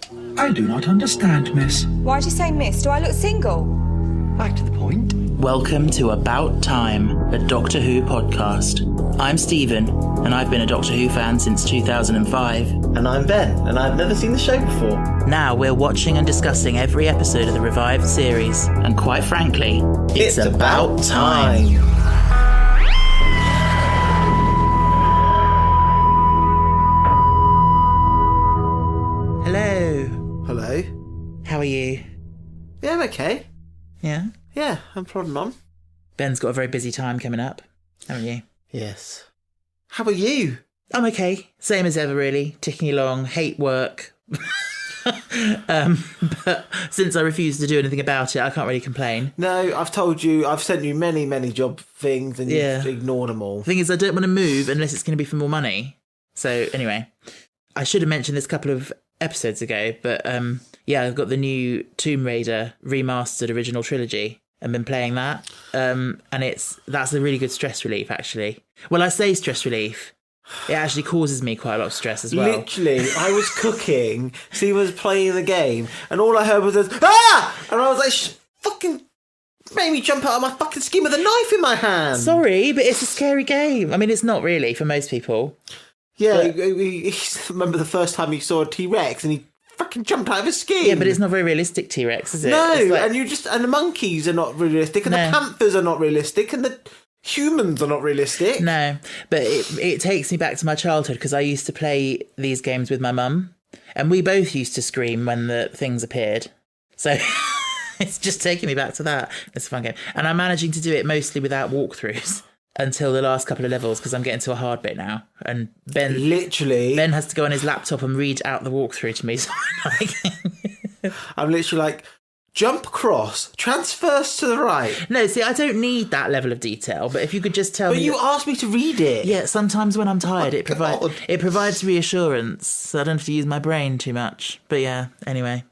I do not understand, miss. Why'd you say miss? Do I look single? Back to the point. Welcome to About Time, a Doctor Who podcast. I'm Stephen, and I've been a Doctor Who fan since 2005. And I'm Ben, and I've never seen the show before. Now we're watching and discussing every episode of the revived series, and quite frankly, it's about time. Hello. Hello. How are you? Yeah, I'm okay. Yeah? Yeah, I'm plodding on. Ben's got a very busy time coming up, haven't you? Yes. How are you? I'm okay. Same as ever, really. Ticking along. Hate work. But since I refuse to do anything about it, I can't really complain. No, I've told you, I've sent you many job things and you've ignored them all. The thing is, I don't want to move unless it's going to be for more money. So, anyway. I should have mentioned this a couple of episodes ago, but yeah, I've got the new Tomb Raider remastered original trilogy and been playing that. And that's a really good stress relief, actually. Well, I say stress relief. It actually causes me quite a lot of stress as well. Literally, I was cooking, Steve was playing the game, and all I heard was this, ah! And I was like, fucking made me jump out of my fucking skin with a knife in my hand. Sorry, but it's a scary game. I mean, it's not really for most people. Yeah, remember the first time he saw a T-Rex and he fucking jumped out of his skin. Yeah, but it's not very realistic T-Rex, is it? No, like... and the monkeys are not realistic, and the panthers are not realistic, and the humans are not realistic. No, but it takes me back to my childhood because I used to play these games with my mum, and we both used to scream when the things appeared. So it's just taking me back to that. It's a fun game, and I'm managing to do it mostly without walkthroughs until the last couple of levels because I'm getting to a hard bit now. And Ben has to go on his laptop and read out the walkthrough to me. So I'm literally like, jump across, transverse to the right. No, see, I don't need that level of detail, but if you could just tell me... But you asked me to read it. Yeah, sometimes when I'm tired, it provides reassurance, so I don't have to use my brain too much. But yeah, anyway,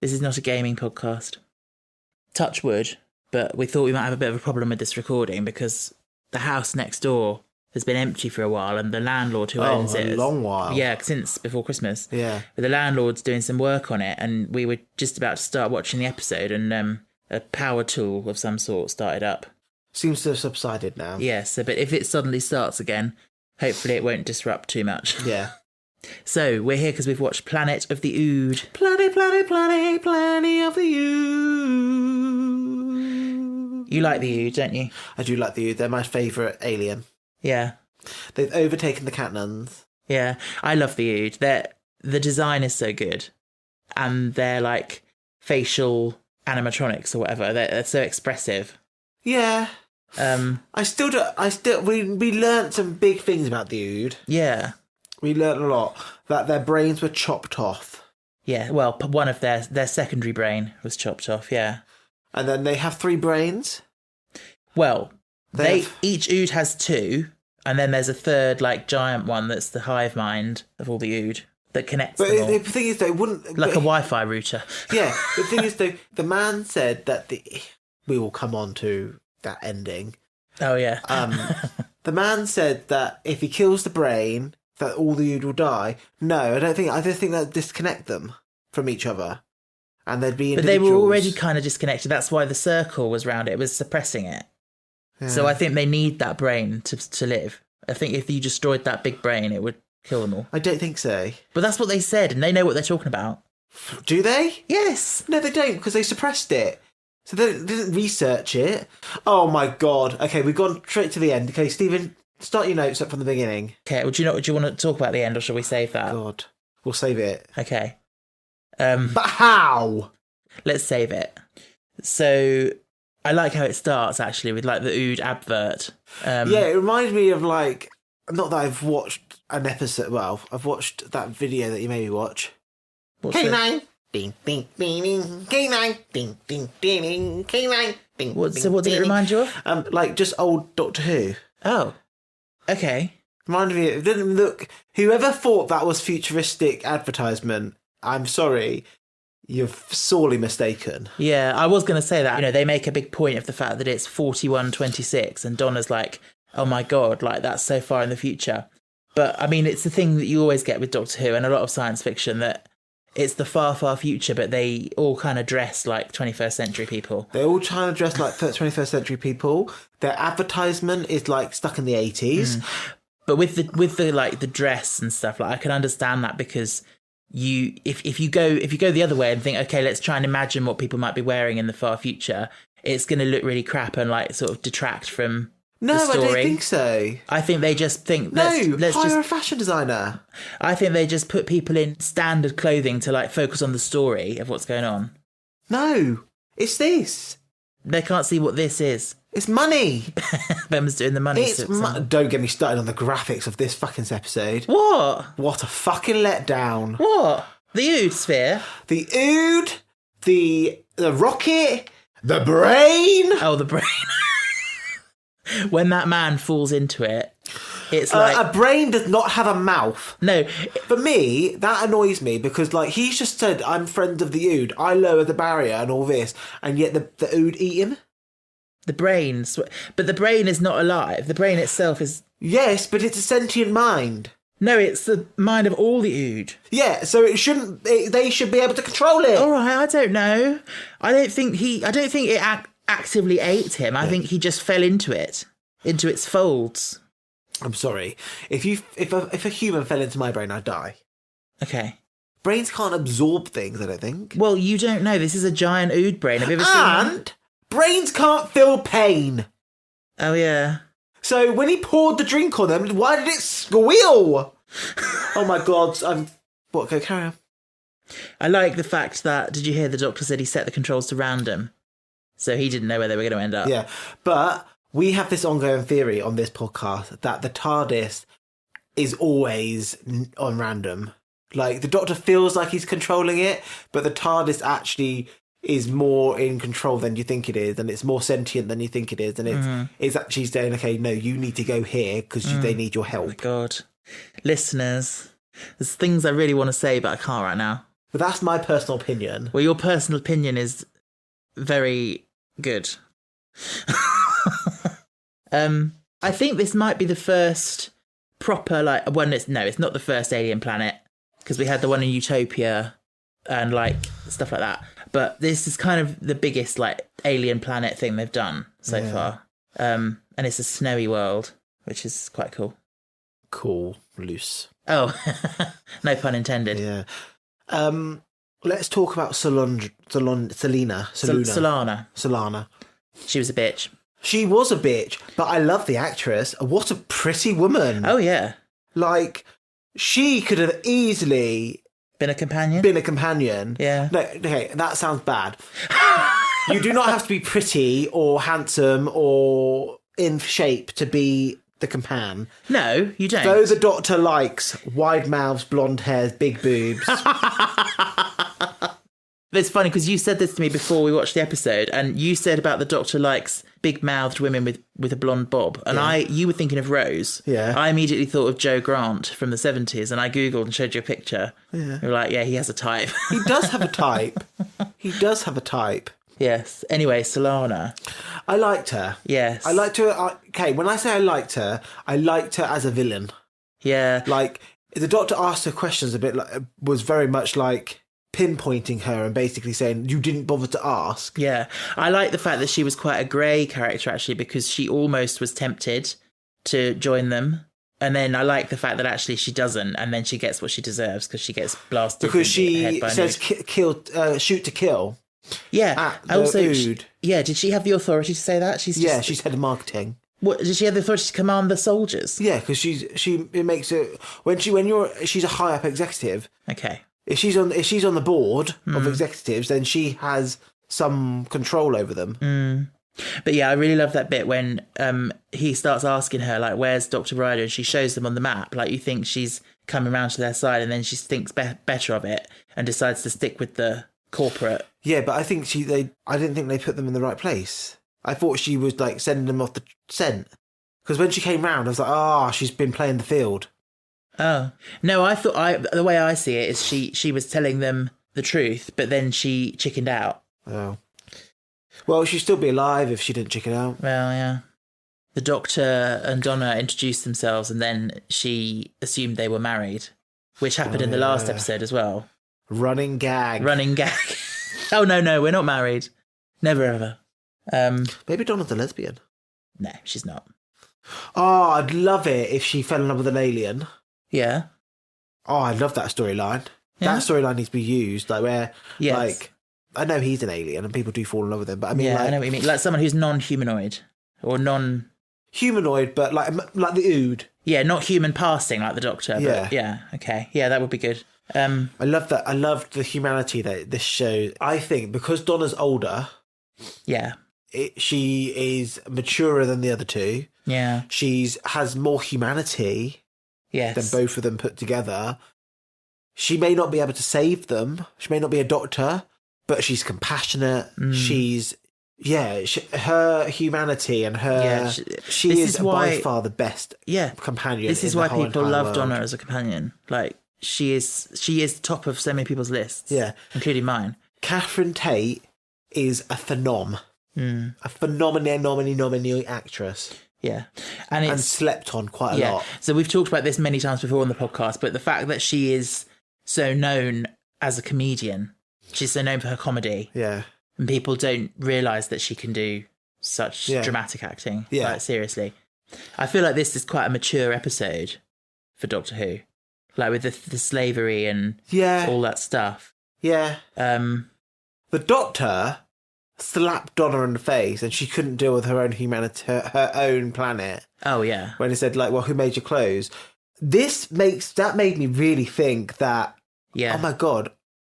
this is not a gaming podcast. Touch wood, but we thought we might have a bit of a problem with this recording because the house next door has been empty for a while, and the landlord who owns it... a long while. Yeah, since before Christmas. Yeah. But the landlord's doing some work on it, and we were just about to start watching the episode, and a power tool of some sort started up. Seems to have subsided now. Yeah, but if it suddenly starts again, hopefully it won't disrupt too much. Yeah. So, we're here because we've watched Planet of the Ood. Planet of the Ood. You like the Ood, don't you? I do like the Ood. They're my favourite alien. Yeah. They've overtaken the cat nuns. Yeah, I love the Ood. The design is so good. And they're like facial animatronics or whatever. They're so expressive. Yeah. We learnt some big things about the Ood. Yeah. We learnt a lot. That their brains were chopped off. Yeah, well, one of their secondary brain was chopped off, yeah. And then they have 3 brains? Well, each Ood has 2, and then there's a third, like, giant one that's the hive mind of all the Ood that connects them all. The thing is, they wouldn't... Like a Wi-Fi router. Yeah, the thing is, though, the man said that we will come on to that ending. Oh, yeah. The man said that if he kills the brain, that all the Ood will die. No, I don't think that disconnect them from each other. And they'd be individuals. But they were already kind of disconnected. That's why the circle was round it. It was suppressing it. Yeah. So I think they need that brain to live. I think if you destroyed that big brain, it would kill them all. I don't think so. But that's what they said, and they know what they're talking about. Do they? Yes. No, they don't, because they suppressed it. So they didn't research it. Oh my God. Okay, we've gone straight to the end. Okay, Stephen, start your notes up from the beginning. Okay, do you want to talk about the end, or shall we save that? God, we'll save it. Okay. But how? Let's save it. So, I like how it starts, actually, with, like, the Ood advert. Yeah, it reminds me of, like... Not that I've watched an episode... Well, I've watched that video that you made me watch. K9! Ding, ding, ding, ding. K9! Ding, ding, ding, ding. K9! Ding, so what did it remind you of? Like, just old Doctor Who. Oh. Okay. Reminded me... It didn't look... Whoever thought that was futuristic advertisement, I'm sorry... You're sorely mistaken. Yeah, I was going to say that. You know, they make a big point of the fact that it's 4126, and Donna's like, oh my God, like that's so far in the future. But I mean, it's the thing that you always get with Doctor Who and a lot of science fiction, that it's the far, far future, but they all kind of dress like 21st century people. They're all trying to dress like 21st century people. Their advertisement is like stuck in the 80s. But with the like the dress and stuff, like I can understand that because if you go the other way and think, okay, let's try and imagine what people might be wearing in the far future, it's going to look really crap and like sort of detract from the story. I don't think so. I think they just think let's hire a fashion designer. I think they just put people in standard clothing to like focus on the story of what's going on. No, it's this. They can't see what this is. It's money. Bem's doing the money. Don't get me started on the graphics of this fucking episode. What? What a fucking letdown. What? The Ood sphere? The Ood, the rocket, the brain. Oh, the brain. When that man falls into it, it's like... a brain does not have a mouth. No. For me, that annoys me because, like, he's just said, I'm friend of the Ood, I lower the barrier and all this, and yet the Ood eat him. The brain... But the brain is not alive. The brain itself is... Yes, but it's a sentient mind. No, it's the mind of all the Ood. Yeah, so it shouldn't... they should be able to control it. All right, I don't know. I don't think it actively ate him. I think he just fell into its folds. I'm sorry. If a human fell into my brain, I'd die. Okay. Brains can't absorb things, I don't think. Well, you don't know. This is a giant Ood brain. Have you ever seen one? And brains can't feel pain. Oh, yeah. So when he poured the drink on them, why did it squeal? Oh my God. Go carry on. I like the fact that, did you hear the doctor said he set the controls to random? So he didn't know where they were going to end up. Yeah, but we have this ongoing theory on this podcast that the TARDIS is always on random. Like, the Doctor feels like he's controlling it, but the TARDIS actually is more in control than you think it is, and it's more sentient than you think it is, and it's actually saying, okay, no, you need to go here because they need your help. Oh my God. Listeners, there's things I really want to say, but I can't right now. But that's my personal opinion. Well, your personal opinion is very good. I think this might be the first proper, like, it's not the first alien planet, because we had the one in Utopia and like stuff like that. But this is kind of the biggest like alien planet thing they've done so far. And it's a snowy world, which is quite cool. Cool, loose. Oh, no pun intended. Yeah. Let's talk about Solana. She was a bitch. She was a bitch, but I love the actress. What a pretty woman. Oh, yeah. Like, she could have easily... Been a companion? Yeah. No, okay, that sounds bad. You do not have to be pretty or handsome or in shape to be the companion. No, you don't. Though the Doctor likes wide mouths, blonde hairs, big boobs. It's funny because you said this to me before we watched the episode, and you said about the Doctor likes big-mouthed women with a blonde bob, and you were thinking of Rose. Yeah. I immediately thought of Joe Grant from the 70s, and I googled and showed you a picture. Yeah. You were like, yeah, he has a type. He does have a type. He does have a type. Yes. Anyway, Solana. I liked her. Yes. I liked her. Okay, when I say I liked her as a villain. Yeah. Like, the Doctor asked her questions a bit, was very much like pinpointing her and basically saying, you didn't bother to ask. Yeah. I like the fact that she was quite a grey character, actually, because she almost was tempted to join them. And then I like the fact that actually she doesn't, and then she gets what she deserves because she gets blasted. Because she says shoot to kill. Yeah. Ood. Did she have the authority to say that? She's head of marketing. What, did she have the authority to command the soldiers? Yeah, because it makes it she's a high up executive. Okay. If she's on the board of executives, then she has some control over them. But yeah, I really love that bit when he starts asking her, like, where's Dr. Ryder? And she shows them on the map. Like, you think she's coming round to their side, and then she thinks better of it and decides to stick with the corporate. Yeah, but I think I didn't think they put them in the right place. I thought she was like sending them off the scent. Because when she came round, I was like, she's been playing the field. Oh. No, I thought the way I see it is she was telling them the truth, but then she chickened out. Oh. Well, she'd still be alive if she didn't chicken out. Well, yeah. The Doctor and Donna introduced themselves, and then she assumed they were married, which happened in the last episode as well. Running gag. Running gag. Oh, no, we're not married. Never, ever. Maybe Donna's a lesbian. No, she's not. Oh, I'd love it if she fell in love with an alien. Yeah. Oh, I'd love that storyline. Yeah. That storyline needs to be used, like where, Yes. like, I know he's an alien and people do fall in love with him, but I mean, Yeah, like, I know what you mean. Like someone who's non-humanoid or humanoid, but like the Ood. Yeah, not human passing like the Doctor. But yeah, okay. Yeah, that would be good. I love that. I loved the humanity that this shows. I think because Donna's older, yeah, she is maturer than the other two. Yeah. Has more humanity yes. than both of them put together. She may not be able to save them. She may not be a doctor, but she's compassionate. She's her humanity and her she is by far the best companion. This is why people love Donna as a companion. Like she is top of so many people's lists. Yeah, including mine. Catherine Tate is a a phenomenal actress. Yeah, and slept on quite a lot. So we've talked about this many times before on the podcast, but the fact that she is so known as a comedian, she's so known for her comedy. Yeah. And people don't realise that she can do such dramatic acting. Yeah. Like, seriously. I feel like this is quite a mature episode for Doctor Who. Like with the slavery and all that stuff. Yeah. The Doctor slapped Donna in the face and she couldn't deal with her own humanity, her own planet. Oh, yeah. When he said, like, well, who made your clothes? That made me really think that, oh my God,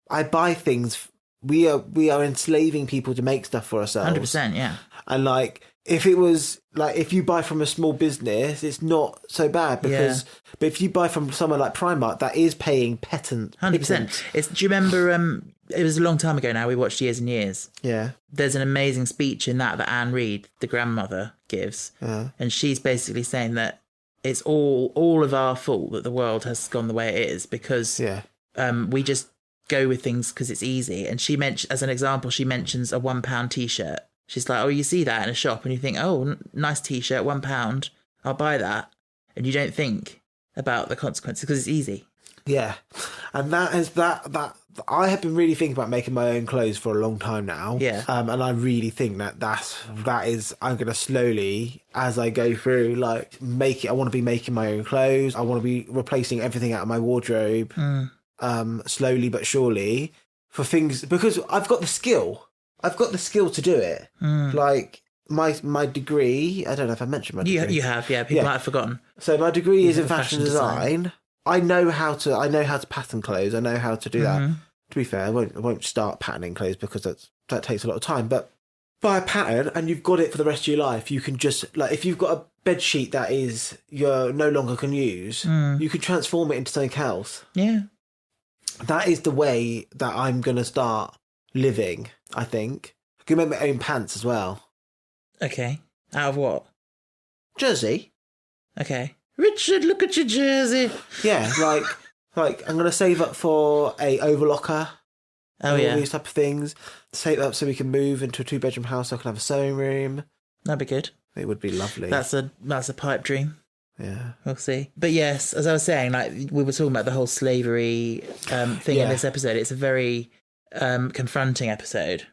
I buy things... We are enslaving people to make stuff for ourselves. 100%, yeah. And like, if it was like, if you buy from a small business, it's not so bad because, but if you buy from somewhere like Primark, that is paying 100%. Do you remember? It was a long time ago now. We watched Years and Years. Yeah. There's an amazing speech in that Anne Reid, the grandmother, gives, and she's basically saying that it's all of our fault that the world has gone the way it is because we just go with things because it's easy. And she mentioned, as an example, she mentions a £1 t-shirt. She's like, oh, you see that in a shop and you think, oh, nice t-shirt, £1, I'll buy that. And you don't think about the consequences because it's easy. Yeah. And that is that I have been really thinking about making my own clothes for a long time now. Yeah. And I really think that is I'm going to slowly, as I go through, like I want to be making my own clothes. I want to be replacing everything out of my wardrobe. Slowly but surely for things because I've got the skill. I've got the skill to do it. Like my degree, I don't know if I mentioned my degree. You have, yeah. People might have forgotten. So my degree is in fashion design. I know how to pattern clothes. I know how to do that. To be fair, I won't start patterning clothes because that takes a lot of time. But buy a pattern and you've got it for the rest of your life. You can just like if you've got a bed sheet that you're no longer can use, you can transform it into something else. Yeah. That is the way that I'm going to start living, I think. I can make my own pants as well. Okay. Out of what? Jersey. Okay. Richard, look at your jersey. Yeah, like I'm going to save up for a overlocker. Oh, yeah. All these type of things. Save up so we can move into a 2-bedroom house so I can have a sewing room. That'd be good. It would be lovely. That's a pipe dream. Yeah. We'll see. But yes, as I was saying, like we were talking about the whole slavery thing in this episode. It's a very confronting episode.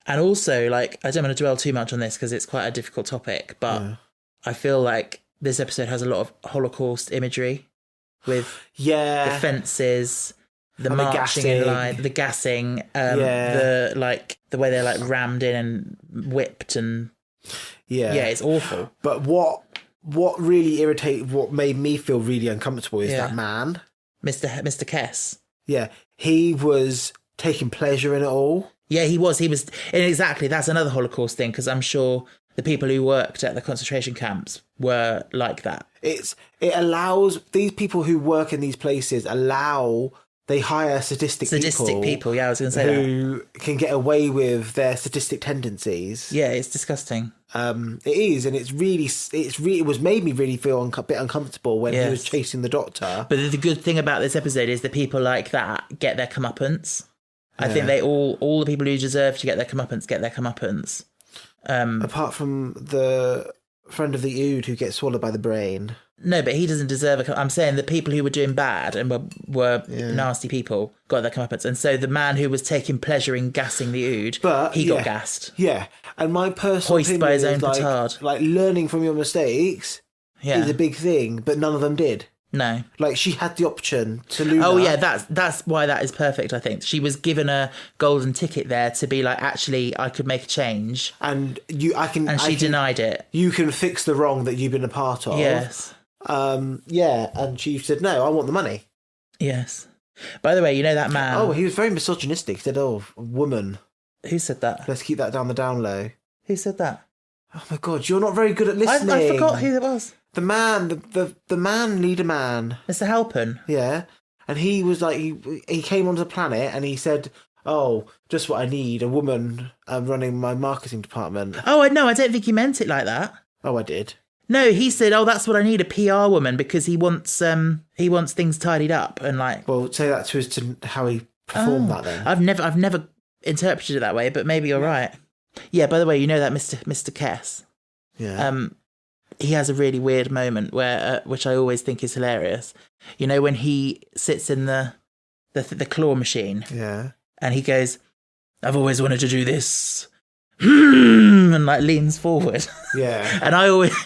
And also, like, I don't want to dwell too much on this because it's quite a difficult topic, but I feel like this episode has a lot of Holocaust imagery with the fences, the marching in line, the gassing, the way they're like rammed in and whipped and it's awful. But what really irritated, what made me feel really uncomfortable is that man. Mr. Kess. Yeah, he was taking pleasure in it all. Yeah, he was. And exactly, that's another Holocaust thing, because I'm sure the people who worked at the concentration camps were like that. It allows, these people who work in these places they hire sadistic people, yeah, I was going to say who can get away with their sadistic tendencies. Yeah, it's disgusting. It is, and it was made me really feel a bit uncomfortable when he was chasing the Doctor. But the good thing about this episode is that people like that get their comeuppance. I think they all the people who deserve to get their comeuppance get their comeuppance. Apart from the friend of the Ood who gets swallowed by the brain. No, but he doesn't deserve I'm saying the people who were doing bad and were nasty people got their comeuppance. And so the man who was taking pleasure in gassing the Ood, he got gassed. Yeah. And my personal Hoist by his own petard. Like learning from your mistakes is a big thing, but none of them did. No. Like, she had the option to lose. Oh, yeah, that's why that is perfect, I think. She was given a golden ticket there to be like, actually, I could make a change. And she denied it. You can fix the wrong that you've been a part of. Yes. And she said, no, I want the money. Yes. By the way, you know that man... Oh, he was very misogynistic. He said, woman. Who said that? Let's keep that down the down low. Who said that? Oh, my God, you're not very good at listening. I forgot who it was. The man, the man, leader man. Mr. Halpin. Yeah. And he was like, he came onto the planet and he said, oh, just what I need, a woman running my marketing department. Oh, no, I don't think he meant it like that. Oh, I did. No, he said, oh, that's what I need, a PR woman, because he wants things tidied up and like... Well, say that to us to how he performed that then. I've never interpreted it that way, but maybe you're right. Yeah, by the way, you know that Mr. Kess? Yeah. He has a really weird moment where, which I always think is hilarious. You know, when he sits in the claw machine. Yeah. And he goes, I've always wanted to do this. And like leans forward. Yeah. And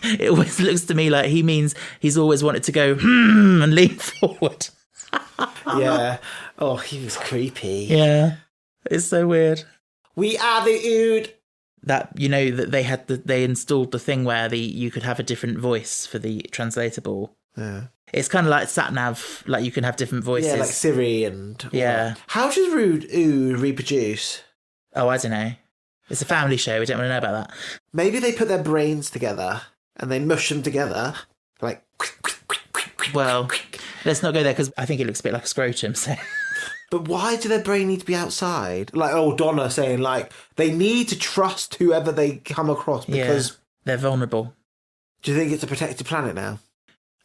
it always looks to me like he means he's always wanted to go and lean forward. Yeah. Oh, he was creepy. Yeah. It's so weird. We are the Ood. That, you know, that they installed the thing where you could have a different voice for the translatable. Yeah. It's kind of like sat-nav, like you can have different voices. Yeah, like Siri and... Yeah. How does Ood reproduce? Oh, I don't know. It's a family show. We don't want to know about that. Maybe they put their brains together and they mush them together. Like... Well, let's not go there because I think it looks a bit like a scrotum, so... But why do their brain need to be outside? Like, Donna saying, like, they need to trust whoever they come across because... they're vulnerable. Do you think it's a protected planet now?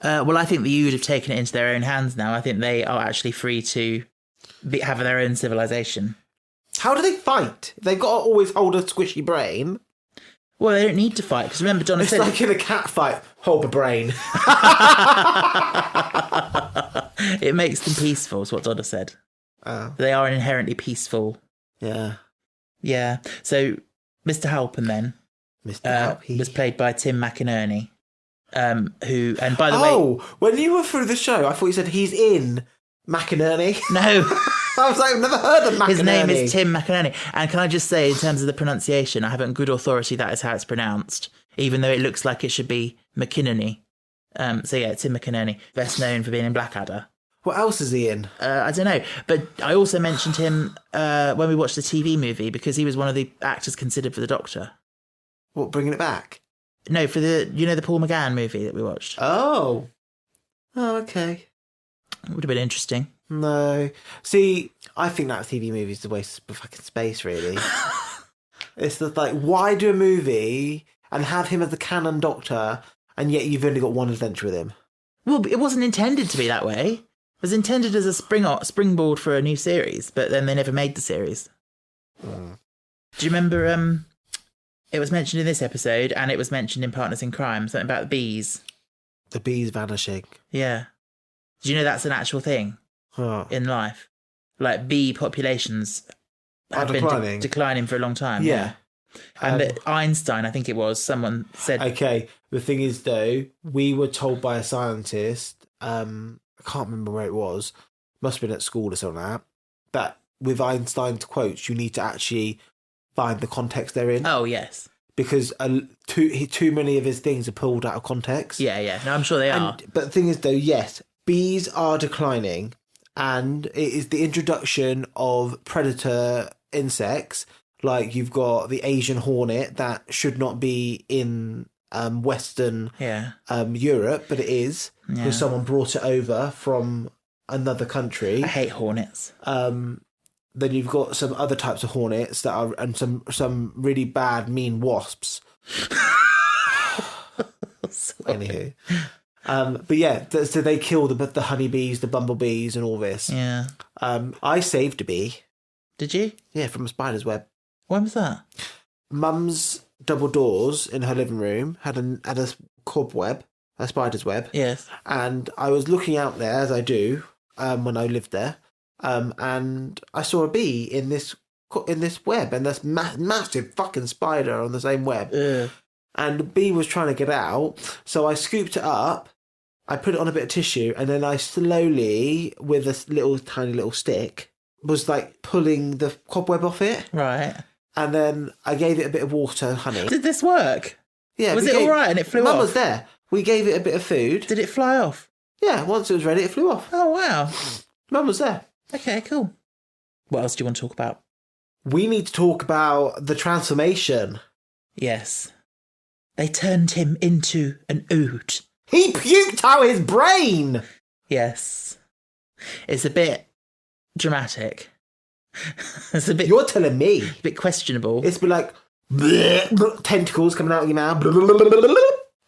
Well, I think the Ood have taken it into their own hands now. I think they are actually free to have their own civilization. How do they fight? They've got to always hold a squishy brain. Well, they don't need to fight, because remember, Donna said... It's like in a cat fight, hold a brain. It makes them peaceful, is what Donna said. They are inherently peaceful. Yeah. Yeah. So, Mr. Halpin then was played by Tim McInerney, who, and by the way... Oh, when you were through the show, I thought you said he's in McInerney. No. I was like, I've never heard of McInerney. His name is Tim McInerney. And can I just say, in terms of the pronunciation, I have on good authority that is how it's pronounced, even though it looks like it should be McInerney. So yeah, Tim McInerney, best known for being in Blackadder. What else is he in? I don't know. But I also mentioned him when we watched the TV movie because he was one of the actors considered for the Doctor. What, Bringing It Back? No, for the Paul McGann movie that we watched. Oh, okay. It would have been interesting. No. See, I think that TV movie is a waste of fucking space, really. It's just like, why do a movie and have him as the canon Doctor and yet you've only got one adventure with him? Well, it wasn't intended to be that way. It was intended as a springboard for a new series, but then they never made the series. Mm. Do you remember it was mentioned in this episode and it was mentioned in Partners in Crime, something about the bees? The bees vanishing. Yeah. Did you know that's an actual thing in life? Like bee populations have been declining for a long time. Yeah. And that Einstein, I think it was, someone said... Okay, the thing is though, we were told by a scientist... I can't remember where it was, must have been at school or something like that with Einstein's quotes, you need to actually find the context they're in. Oh, yes. Because too many of his things are pulled out of context. Yeah. No, I'm sure they are. But the thing is, though, yes, bees are declining, and it is the introduction of predator insects, like you've got the Asian hornet that should not be in... Western Europe, but it is because someone brought it over from another country. I hate hornets. Then you've got some other types of hornets that are, and some really bad, mean wasps. Anywho, but yeah, so they kill the honeybees, the bumblebees, and all this. Yeah. I saved a bee. Did you? Yeah, from a spider's web. When was that? Mum's double doors in her living room, had a cobweb, a spider's web. Yes. And I was looking out there, as I do, when I lived there, and I saw a bee in this web, and this massive fucking spider on the same web. Ugh. And the bee was trying to get out, so I scooped it up, I put it on a bit of tissue, and then I slowly, with a tiny little stick, was like pulling the cobweb off it. Right. And then I gave it a bit of water and honey. Did this work? Yeah. Was it all right and it flew off? Mum was there. We gave it a bit of food. Did it fly off? Yeah, once it was ready, it flew off. Oh, wow. Mum was there. Okay, cool. What else do you want to talk about? We need to talk about the transformation. Yes. They turned him into an ood. He puked out his brain! Yes. It's a bit dramatic. It's a bit... You're telling me. A bit questionable. It's been like... bleh, bleh, tentacles coming out of your mouth.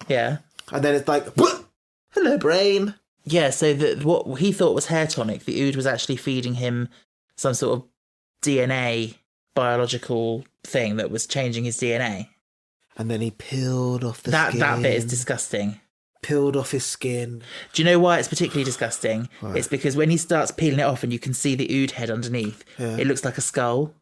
Yeah. And then it's like... bleh, hello, brain. Yeah, so what he thought was hair tonic, the ood was actually feeding him some sort of DNA biological thing that was changing his DNA. And then he peeled off the skin. That bit is disgusting. Peeled off his skin. Do you know why it's particularly disgusting? Why? It's because when he starts peeling it off and you can see the ood head underneath, Yeah. it looks like a skull.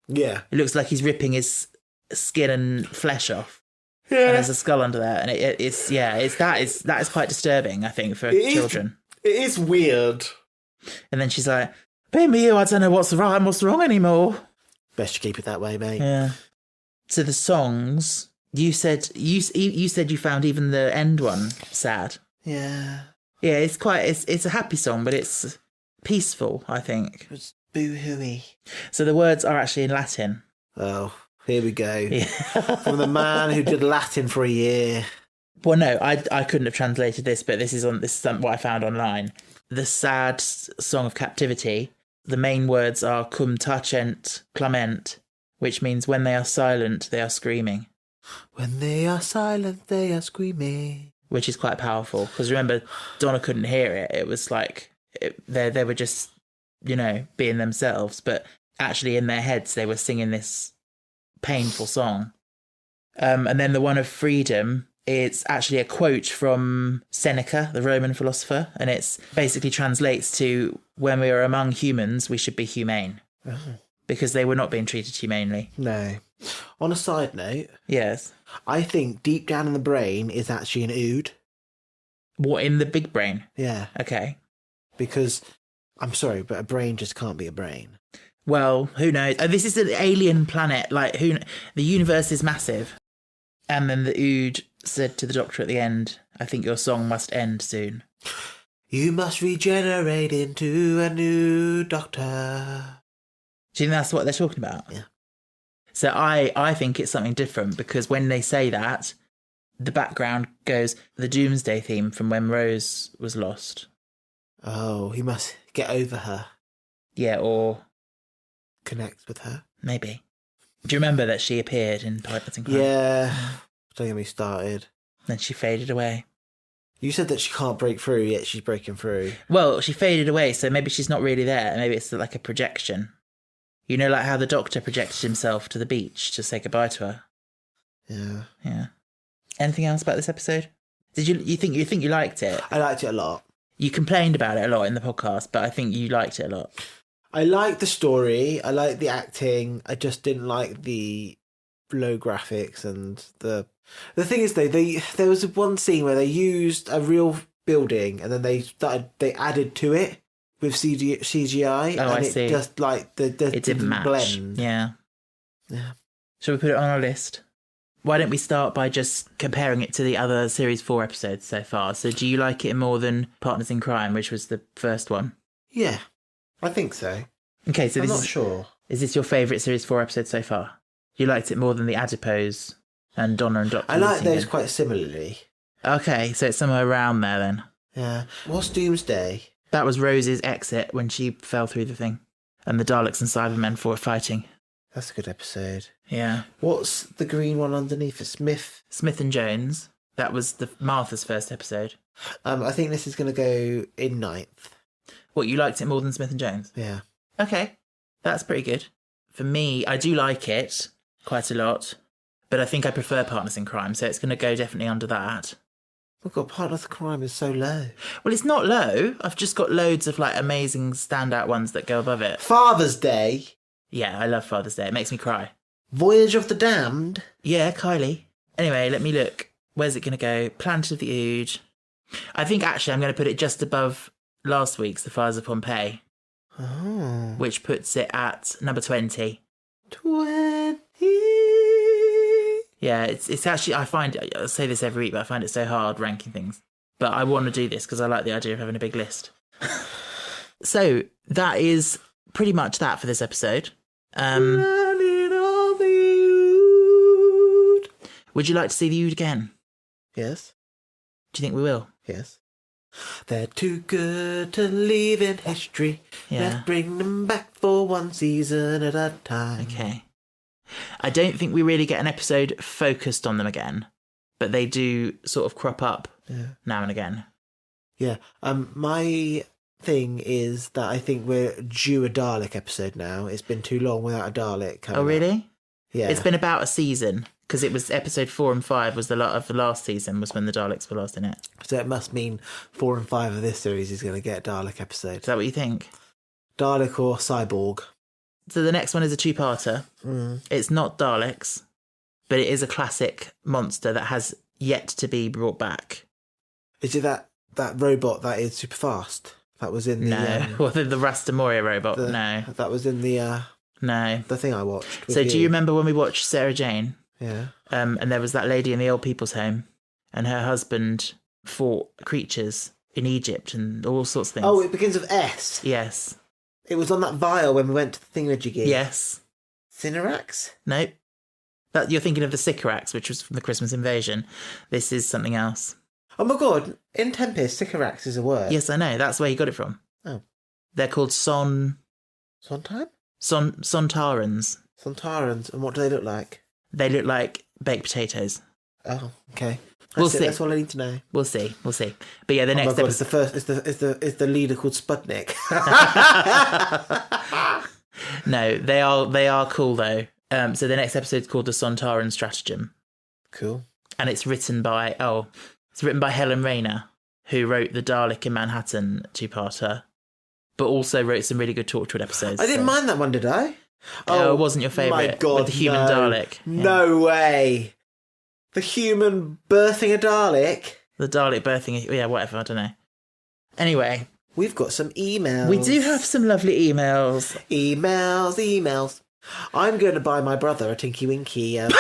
Yeah. It looks like he's ripping his skin and flesh off. Yeah. And there's a skull under there. And that is quite disturbing, I think, for children. It is weird. And then she's like, baby, you, I don't know what's right and what's wrong anymore. Best you keep it that way, mate. Yeah. So the songs, you said you found even the end one sad. Yeah. Yeah, it's a happy song, but it's peaceful, I think. It was boo-hooey. So the words are actually in Latin. Oh, here we go. Yeah. From the man who did Latin for a year. Well, no, I couldn't have translated this, but this is what I found online. The sad song of captivity. The main words are cum tacent clement, which means when they are silent, they are screaming. When they are silent, they are screaming. Which is quite powerful, because remember, Donna couldn't hear it. It was like, they were just, being themselves, but actually in their heads, they were singing this painful song. And then the one of freedom, it's actually a quote from Seneca, the Roman philosopher, and it's basically translates to, when we are among humans, we should be humane. Oh. Because they were not being treated humanely. No. On a side note, Yes. I think deep down in the brain is actually an ood. What, in the big brain? Yeah. Okay. Because, I'm sorry, but a brain just can't be a brain. Well, who knows? This is an alien planet. Like, the universe is massive. And then the ood said to the doctor at the end, I think your song must end soon. You must regenerate into a new doctor. Do you think that's what they're talking about? Yeah. So I think it's something different, because when they say that, the background goes the Doomsday theme from when Rose was lost. Oh, he must get over her. Yeah, or... Connect with her. Maybe. Do you remember that she appeared in Partners in Crime? Yeah. Don't get me started. Then she faded away. You said that she can't break through, yet she's breaking through. Well, she faded away, so maybe she's not really there. Maybe it's like a projection. You know, like how the doctor projected himself to the beach to say goodbye to her. Yeah. Yeah. Anything else about this episode? Did you think you liked it? I liked it a lot. You complained about it a lot in the podcast, but I think you liked it a lot. I liked the story. I liked the acting. I just didn't like the low graphics and the thing is though, there was one scene where they used a real building and then they added to it with CGI. Oh, and I it see. just like it Didn't match. blend. Yeah. Yeah. Shall we put it on our list? Why don't we start by just comparing it to the other Series 4 episodes so far? So do you like it more than Partners in Crime, which was the first one? Yeah, I think so. Okay, so I'm not sure. Is this your favourite Series 4 episode so far? You liked it more than the Adipose and Donna and Doctor? I like those quite similarly. Okay, so it's somewhere around there then. Yeah. What's Doomsday? That was Rose's exit when she fell through the thing. And the Daleks and Cybermen were fighting. That's a good episode. Yeah. What's the green one underneath it? Smith and Jones. That was Martha's first episode. I think this is going to go in 9th. What, you liked it more than Smith and Jones? Yeah. Okay, that's pretty good. For me, I do like it quite a lot. But I think I prefer Partners in Crime, so it's going to go definitely under that. Oh God, Partners in Crime is so low. Well, it's not low. I've just got loads of like amazing standout ones that go above it. Father's Day. Yeah, I love Father's Day. It makes me cry. Voyage of the Damned. Yeah, Kylie. Anyway, let me look. Where's it going to go? Planet of the Ood. I think actually I'm going to put it just above last week's The Fires of Pompeii. Oh. Which puts it at number 20. 20. Yeah, it's actually, I say this every week, but I find it so hard ranking things. But I want to do this because I like the idea of having a big list. So that is pretty much that for this episode. Would you like to see the Ood again? Yes. Do you think we will? Yes. They're too good to leave in history. Yeah. Let's bring them back for one season at a time. Okay. I don't think we really get an episode focused on them again, but they do sort of crop up now and again. Yeah. My thing is that I think we're due a Dalek episode now. It's been too long without a Dalek coming Oh, really? up. Yeah. It's been about a season, because it was episode 4 and 5 was the lot of the last season was when the Daleks were last in it. So it must mean 4 and 5 of this series is going to get a Dalek episode. Is that what you think? Dalek or Cyborg. So the next one is a two-parter. It's not Daleks, but it is a classic monster that has yet to be brought back. Is it that robot that is super fast? That was in the... No. Well, the Rasta Moria robot, no. That was in the... No. The thing I watched. So do you remember when we watched Sarah Jane? Yeah. And there was that lady in the old people's home, and her husband fought creatures in Egypt and all sorts of things. Oh, it begins with S. Yes. It was on that vial when we went to the thingamajiggy. Yes. Cinerax? Nope. That you're thinking of the Sycorax, which was from the Christmas Invasion. This is something else. Oh my God! In Tempest, Sycorax is a word. Yes, I know. That's where you got it from. Oh. They're called Sontarans. Sontarans. Sontarans. And what do they look like? They look like baked potatoes. Oh, okay. We'll see. That's all I need to know. We'll see. But yeah, the next God, episode. Is the leader called Sputnik? No, they are cool though. So the next episode is called The Sontaran Stratagem. Cool. And it's written by Helen Rayner, who wrote the Dalek in Manhattan two-parter, but also wrote some really good Torchwood episodes. I didn't mind that one, did I? Oh, it wasn't your favourite? My God, with the human Dalek. Yeah. No way. The human birthing a Dalek? The Dalek birthing, yeah, whatever, I don't know. Anyway. We've got some emails. We do have some lovely emails. Emails. I'm going to buy my brother a Tinky Winky aren't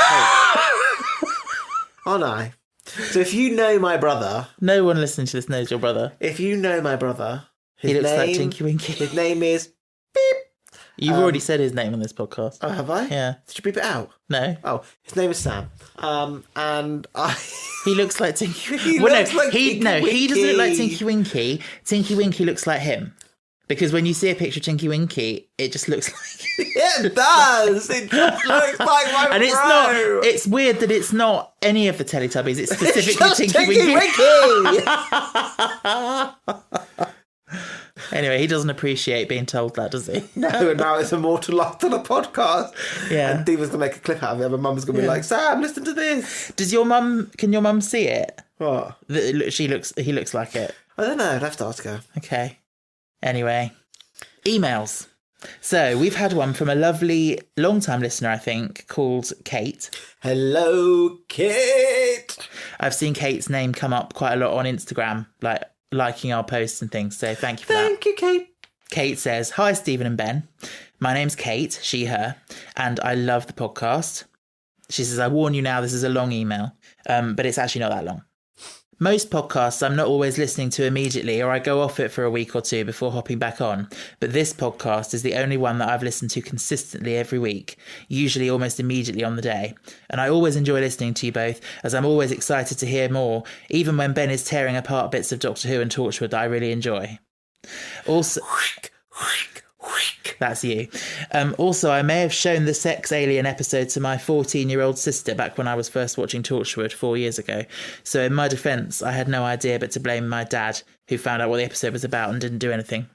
I? So if you know my brother... No one listening to this knows your brother. If you know my brother... He looks like Tinky Winky. His name is... Beep. You've already said his name on this podcast. Oh, have I? Yeah. Did you beep it out? No. Oh, his name is Sam. And I... He looks like Tinky... He looks like Tinky Winky. He doesn't look like Tinky Winky. Tinky Winky looks like him. Because when you see a picture of Tinky Winky, it just looks like... It does! It just looks like my And bro! It's weird that it's not any of the Teletubbies. It's specifically it's just Tinky Winky! Anyway, he doesn't appreciate being told that, does he? No, and now it's immortalised on a podcast. Yeah. And Diva's going to make a clip out of it, and Mum's going to be like, Sam, listen to this! Can your mum see it? What? He looks like it. I don't know, I'd have to ask her. Okay. Anyway, emails. So we've had one from a lovely long-time listener, I think, called Kate. Hello, Kate! I've seen Kate's name come up quite a lot on Instagram, like liking our posts and things, so thank you for that. Thank you, Kate. Kate says, "Hi, Stephen and Ben. My name's Kate, she, her, and I love the podcast." She says, "I warn you now, this is a long email, but it's actually not that long. Most podcasts I'm not always listening to immediately, or I go off it for a week or two before hopping back on. But this podcast is the only one that I've listened to consistently every week, usually almost immediately on the day. And I always enjoy listening to you both, as I'm always excited to hear more, even when Ben is tearing apart bits of Doctor Who and Torchwood that I really enjoy. Also..." That's you. Also, I may have shown the sex alien episode to my 14-year-old sister back when I was first watching Torchwood 4 years ago. So in my defence, I had no idea but to blame my dad, who found out what the episode was about and didn't do anything.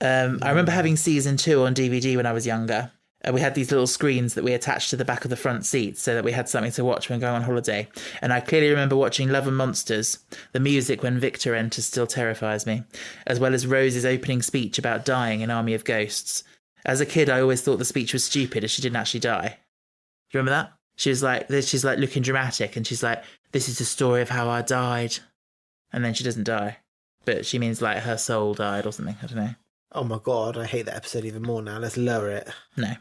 I remember having season 2 on DVD when I was younger. we had these little screens that we attached to the back of the front seats so that we had something to watch when going on holiday. And I clearly remember watching Love and Monsters. The music when Victor enters still terrifies me, as well as Rose's opening speech about dying in Army of Ghosts. As a kid, I always thought the speech was stupid as she didn't actually die. Do you remember that? She's like looking dramatic and she's like, this is the story of how I died. And then she doesn't die. But she means like her soul died or something. I don't know. Oh my God, I hate that episode even more now. Let's lower it. No.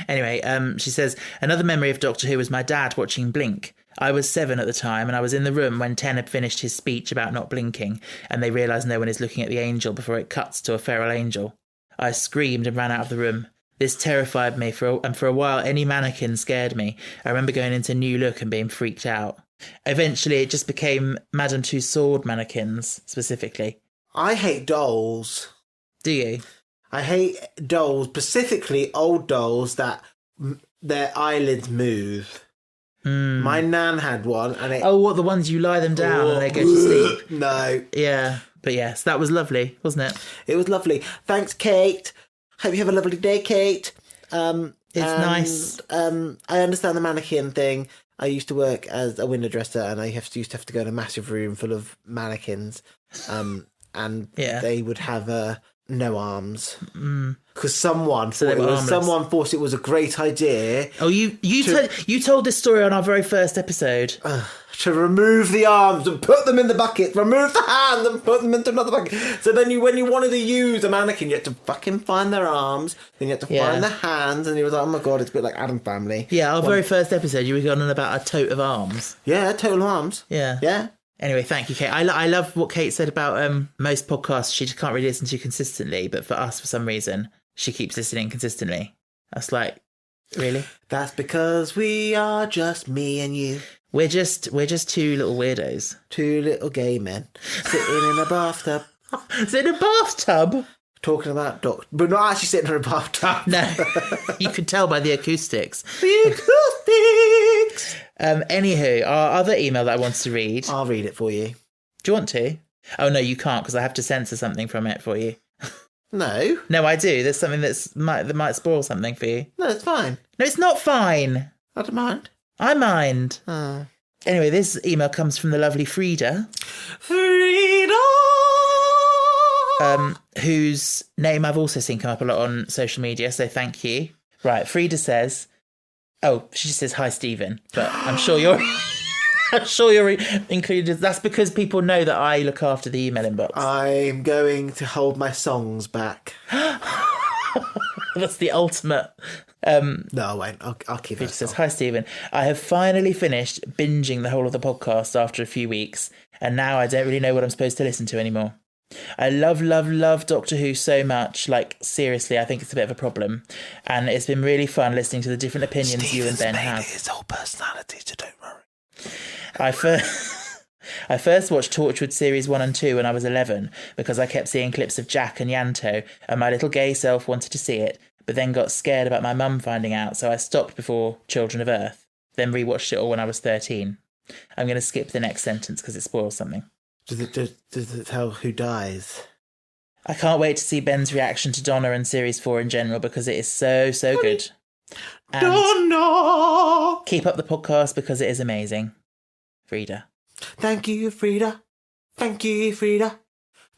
Anyway, she says, another memory of Doctor Who was my dad watching Blink. I was 7 at the time and I was in the room when Ten had finished his speech about not blinking and they realise no one is looking at the angel before it cuts to a feral angel. I screamed and ran out of the room. This terrified me, and for a while any mannequin scared me. I remember going into New Look and being freaked out. Eventually it just became Madame Tussauds mannequins, specifically. I hate dolls. Do you? I hate dolls, specifically old dolls that their eyelids move. My nan had one. And oh, what, the ones you lie them down and they go to sleep? No. Yeah, but yes, that was lovely, wasn't it? It was lovely. Thanks, Kate. Hope you have a lovely day, Kate. It's nice. I understand the mannequin thing. I used to work as a window dresser and I used to have to go in a massive room full of mannequins. And they would have no arms. Because someone thought it was a great idea. Oh, you told this story on our very first episode. To remove the arms and put them in the bucket, remove the hands and put them into another bucket. So then when you wanted to use a mannequin, you had to fucking find their arms, then you had to find the hands, and he was like, oh my God, it's a bit like Adam Family. Yeah, our very first episode, you were going on about a tote of arms. Yeah, total arms. Yeah. Yeah. Anyway, thank you, Kate. I love what Kate said about most podcasts she just can't really listen to consistently, but for us, for some reason, she keeps listening consistently. That's like, really? That's because we are just me and you. We're just two little weirdos. Two little gay men sitting in a bathtub. Sit in a bathtub? Talking about but not actually sitting in a bathtub. No, you could tell by the acoustics. The acoustics! Anywho, our other email that I wanted to read. I'll read it for you. Do you want to? Oh, no, you can't because I have to censor something from it for you. No. No, I do. There's something that might spoil something for you. No, it's fine. No, it's not fine. I don't mind. I mind. Oh. Anyway, this email comes from the lovely Frida. Frida! Whose name I've also seen come up a lot on social media, so thank you. Right, Frida says... Oh, she just says, hi, Stephen. But I'm sure you're... I'm sure you're included. That's because people know that I look after the email inbox. I'm going to hold my songs back. That's the ultimate... no, I won't. I'll keep it. It says, hi, Stephen. I have finally finished binging the whole of the podcast after a few weeks, and now I don't really know what I'm supposed to listen to anymore. I love Doctor Who so much. Like, seriously, I think it's a bit of a problem. And it's been really fun listening to the different opinions Stephen's you and Ben made have. his whole personality, so don't worry. I first watched Torchwood Series 1 and 2 when I was 11 because I kept seeing clips of Jack and Yanto and my little gay self wanted to see it, but then got scared about my mum finding out, so I stopped before Children of Earth, then rewatched it all when I was 13. I'm going to skip the next sentence because it spoils something. Does it tell who dies? I can't wait to see Ben's reaction to Donna and Series 4 in general because it is so good. And Donna! keep up the podcast because it is amazing. Frida. Thank you, Frida. Thank you, Frida.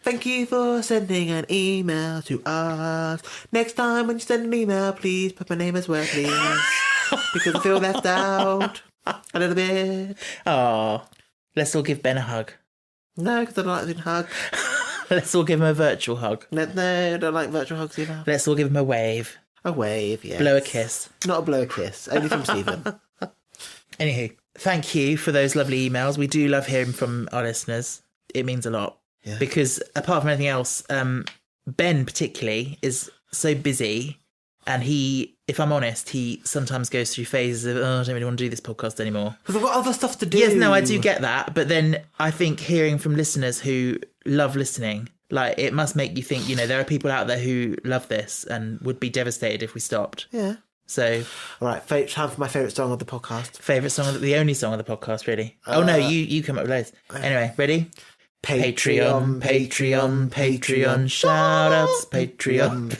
Thank you for sending an email to us. Next time when you send an email, please put my name as well, please. Because I feel left out a little bit. Oh, let's all give Ben a hug. No, because I don't like being hugged. Let's all give him a virtual hug. No, I don't like virtual hugs either. Let's all give him a wave. A wave, yes. Blow a kiss. Not a blow a kiss. Only from Stephen. Anywho, thank you for those lovely emails. We do love hearing from our listeners. It means a lot. Yeah. Because apart from anything else, Ben particularly is so busy, and he, if I'm honest, he sometimes goes through phases of, I don't really want to do this podcast anymore. Because I've got other stuff to do. Yes, no, I do get that. But then I think hearing from listeners who love listening, like, it must make you think, there are people out there who love this and would be devastated if we stopped. Yeah. So, all right, time for my favourite song of the podcast. Favourite song, the only song of the podcast, really. Oh no, you come up with loads. Anyway, ready? Patreon, shout outs. Patreon,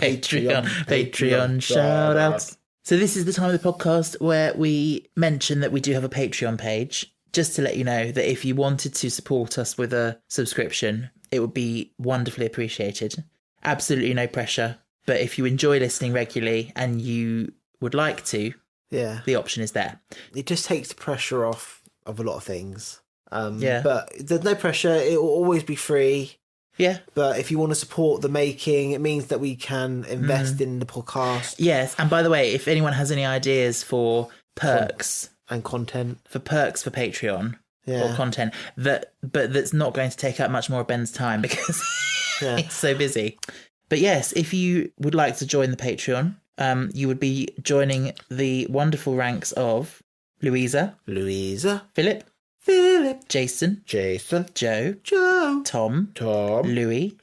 shout outs. So this is the time of the podcast where we mention that we do have a Patreon page. Just to let you know that if you wanted to support us with a subscription, it would be wonderfully appreciated. Absolutely no pressure. But if you enjoy listening regularly and you would like to, the option is there. It just takes the pressure off of a lot of things. Yeah. But there's no pressure. It will always be free. Yeah. But if you want to support the making, it means that we can invest in the podcast. Yes. And by the way, if anyone has any ideas for perks... And content. For perks for Patreon or content, that's not going to take up much more of Ben's time because he's so busy. But yes, if you would like to join the Patreon, you would be joining the wonderful ranks of Louisa, Philip, Jason, Joe, Tom, Louis,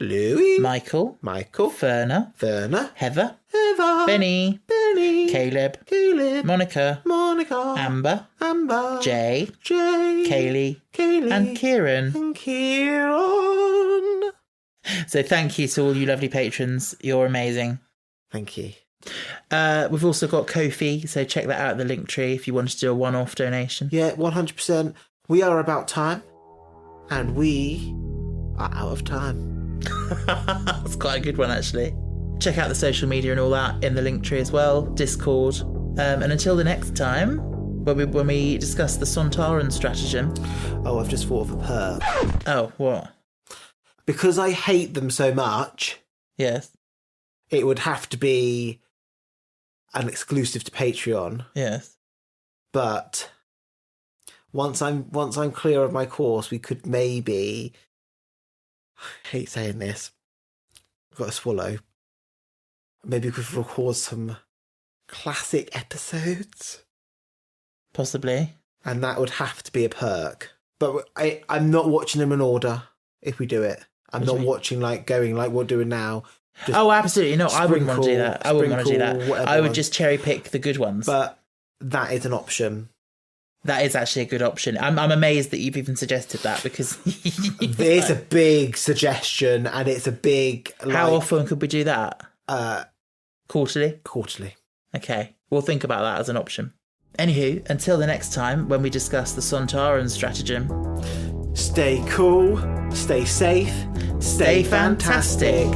Michael, Ferna, Heather, Benny, Caleb, Monica, Amber, Jay, Kaylee, and Kieran. So thank you to all you lovely patrons. You're amazing. Thank you. We've also got Ko-fi, so check that out at the link tree if you want to do a one-off donation. Yeah, 100%. We are about time, and we are out of time. That's quite a good one, actually. Check out the social media and all that in the link tree as well, Discord. And until the next time, when we discuss the Sontaran stratagem... Oh, I've just thought of a perk. Oh, what? Because I hate them so much... Yes. It would have to be an exclusive to Patreon. Yes. But once I'm clear of my course, we could maybe... I hate saying this. I've got to swallow. Maybe we could record some classic episodes. Possibly. And that would have to be a perk. But I'm not watching them in order if we do it. I'm not watching going like we're doing now. Just absolutely. No, I wouldn't want to do that. I wouldn't want to do that. I would just cherry pick the good ones. But that is an option. That is actually a good option. I'm amazed that you've even suggested that because... It's a big suggestion and it's a big... How often could we do that? Quarterly? Quarterly. Okay, we'll think about that as an option. Anywho, until the next time when we discuss the Sontaran stratagem... Stay cool, stay safe, stay fantastic.